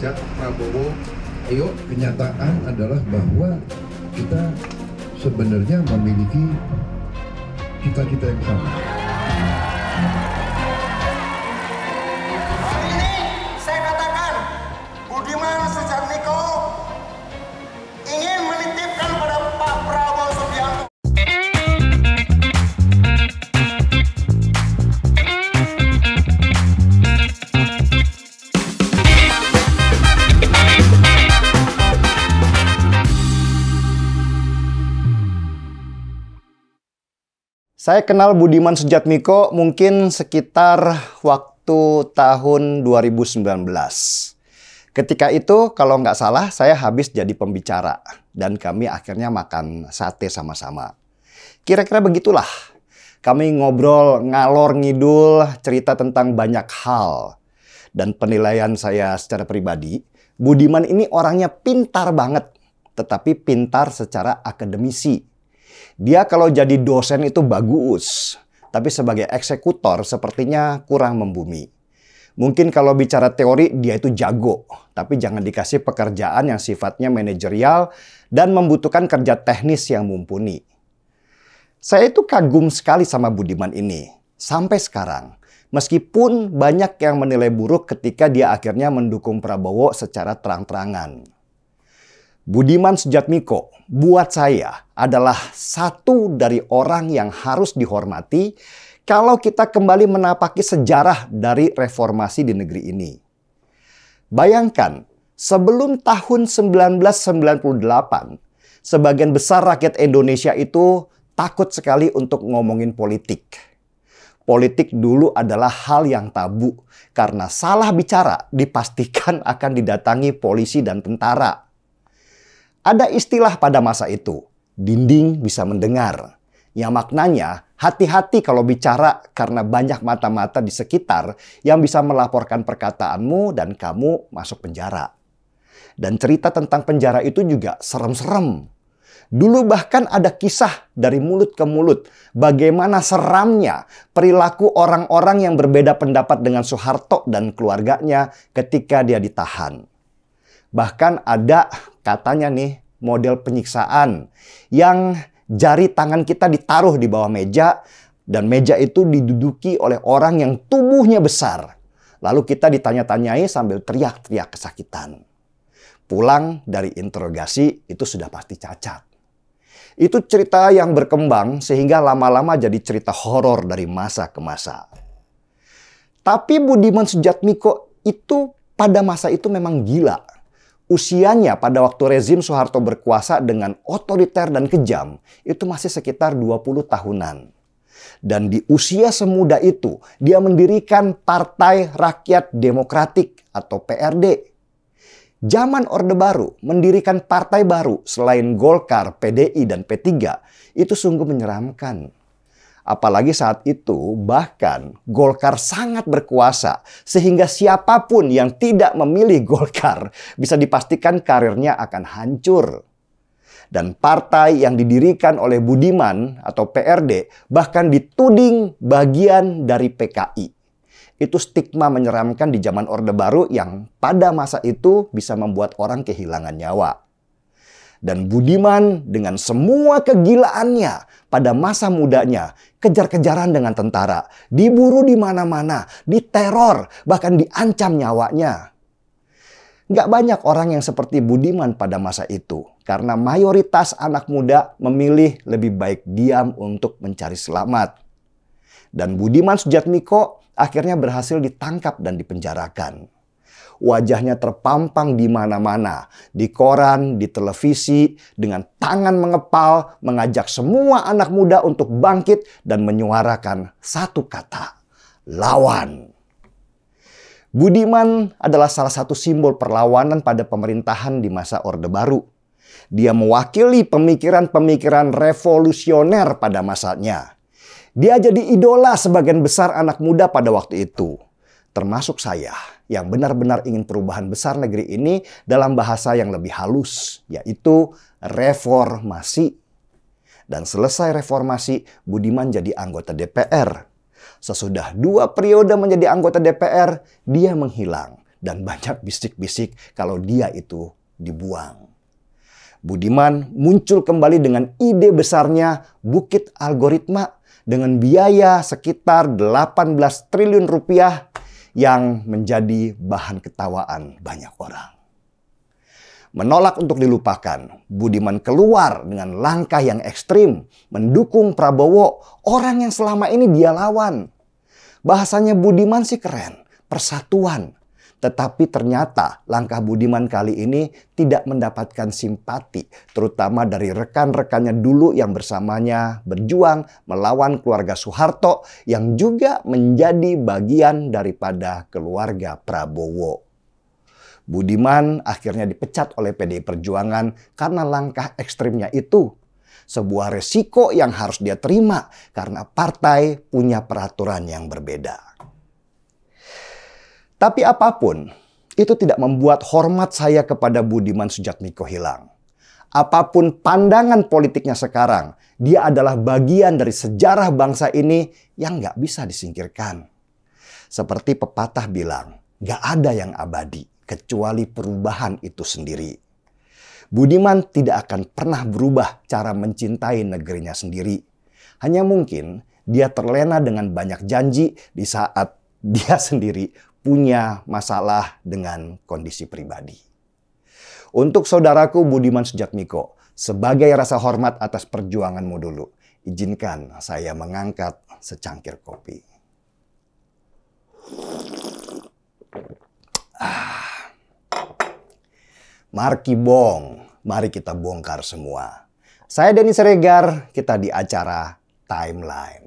Ganjar, Prabowo. Ayo, kenyataan adalah bahwa kita sebenarnya memiliki cita-cita yang sama. Hari ini saya katakan Budiman Sujatmiko ingin menitipkan pada Pak Prabowo Subianto. Saya kenal Budiman Sujatmiko mungkin sekitar waktu tahun 2019. Ketika itu kalau nggak salah saya habis jadi pembicara dan kami akhirnya makan sate sama-sama. Kira-kira begitulah. Kami ngobrol ngalor ngidul cerita tentang banyak hal. Dan penilaian saya secara pribadi, Budiman ini orangnya pintar banget, tetapi pintar secara akademisi. Dia kalau jadi dosen itu bagus, tapi sebagai eksekutor sepertinya kurang membumi. Mungkin kalau bicara teori dia itu jago, tapi jangan dikasih pekerjaan yang sifatnya manajerial dan membutuhkan kerja teknis yang mumpuni. Saya itu kagum sekali sama Budiman ini, sampai sekarang. Meskipun banyak yang menilai buruk ketika dia akhirnya mendukung Prabowo secara terang-terangan. Budiman Sujatmiko buat saya adalah satu dari orang yang harus dihormati kalau kita kembali menapaki sejarah dari reformasi di negeri ini. Bayangkan, sebelum tahun 1998, sebagian besar rakyat Indonesia itu takut sekali untuk ngomongin politik. Politik dulu adalah hal yang tabu karena salah bicara dipastikan akan didatangi polisi dan tentara. Ada istilah pada masa itu, dinding bisa mendengar. Yang maknanya, hati-hati kalau bicara karena banyak mata-mata di sekitar yang bisa melaporkan perkataanmu dan kamu masuk penjara. Dan cerita tentang penjara itu juga serem-serem. Dulu bahkan ada kisah dari mulut ke mulut bagaimana seramnya perilaku orang-orang yang berbeda pendapat dengan Soeharto dan keluarganya ketika dia ditahan. Bahkan ada katanya nih model penyiksaan yang jari tangan kita ditaruh di bawah meja dan meja itu diduduki oleh orang yang tubuhnya besar. Lalu kita ditanya-tanyai sambil teriak-teriak kesakitan. Pulang dari interogasi itu sudah pasti cacat. Itu cerita yang berkembang sehingga lama-lama jadi cerita horor dari masa ke masa. Tapi Budiman Sujatmiko itu pada masa itu memang gila. Usianya pada waktu rezim Soeharto berkuasa dengan otoriter dan kejam itu masih sekitar 20 tahunan. Dan di usia semuda itu dia mendirikan Partai Rakyat Demokratik atau PRD. Zaman Orde Baru mendirikan partai baru selain Golkar, PDI, dan P3 itu sungguh menyeramkan. Apalagi saat itu bahkan Golkar sangat berkuasa sehingga siapapun yang tidak memilih Golkar bisa dipastikan karirnya akan hancur. Dan partai yang didirikan oleh Budiman atau PRD bahkan dituding bagian dari PKI. Itu stigma menyeramkan di zaman Orde Baru yang pada masa itu bisa membuat orang kehilangan nyawa. Dan Budiman dengan semua kegilaannya pada masa mudanya kejar-kejaran dengan tentara, diburu di mana-mana, diteror, bahkan diancam nyawanya. Nggak banyak orang yang seperti Budiman pada masa itu karena mayoritas anak muda memilih lebih baik diam untuk mencari selamat. Dan Budiman Sujatmiko akhirnya berhasil ditangkap dan dipenjarakan. Wajahnya terpampang di mana-mana, di koran, di televisi, dengan tangan mengepal, mengajak semua anak muda untuk bangkit dan menyuarakan satu kata, lawan. Budiman adalah salah satu simbol perlawanan pada pemerintahan di masa Orde Baru. Dia mewakili pemikiran-pemikiran revolusioner pada masanya. Dia jadi idola sebagian besar anak muda pada waktu itu. Termasuk saya yang benar-benar ingin perubahan besar negeri ini dalam bahasa yang lebih halus, yaitu reformasi. Dan selesai reformasi, Budiman jadi anggota DPR. Sesudah 2 periode menjadi anggota DPR, dia menghilang dan banyak bisik-bisik kalau dia itu dibuang. Budiman muncul kembali dengan ide besarnya Bukit Algoritma dengan biaya sekitar 18 triliun rupiah yang menjadi bahan ketawaan banyak orang. Menolak untuk dilupakan, Budiman keluar dengan langkah yang ekstrim, mendukung Prabowo, orang yang selama ini dia lawan. Bahasanya Budiman sih keren, persatuan. Tetapi ternyata langkah Budiman kali ini tidak mendapatkan simpati, terutama dari rekan-rekannya dulu yang bersamanya berjuang melawan keluarga Soeharto yang juga menjadi bagian daripada keluarga Prabowo. Budiman akhirnya dipecat oleh PDI Perjuangan karena langkah ekstrimnya itu. Sebuah resiko yang harus dia terima karena partai punya peraturan yang berbeda. Tapi apapun, itu tidak membuat hormat saya kepada Budiman Sujatmiko hilang. Apapun pandangan politiknya sekarang, dia adalah bagian dari sejarah bangsa ini yang nggak bisa disingkirkan. Seperti pepatah bilang, nggak ada yang abadi kecuali perubahan itu sendiri. Budiman tidak akan pernah berubah cara mencintai negerinya sendiri. Hanya mungkin dia terlena dengan banyak janji di saat dia sendiri punya masalah dengan kondisi pribadi. Untuk saudaraku Budiman Sujatmiko, sebagai rasa hormat atas perjuanganmu dulu, izinkan saya mengangkat secangkir kopi. Marki Bong, mari kita bongkar semua. Saya Denny Siregar, kita di acara Timeline.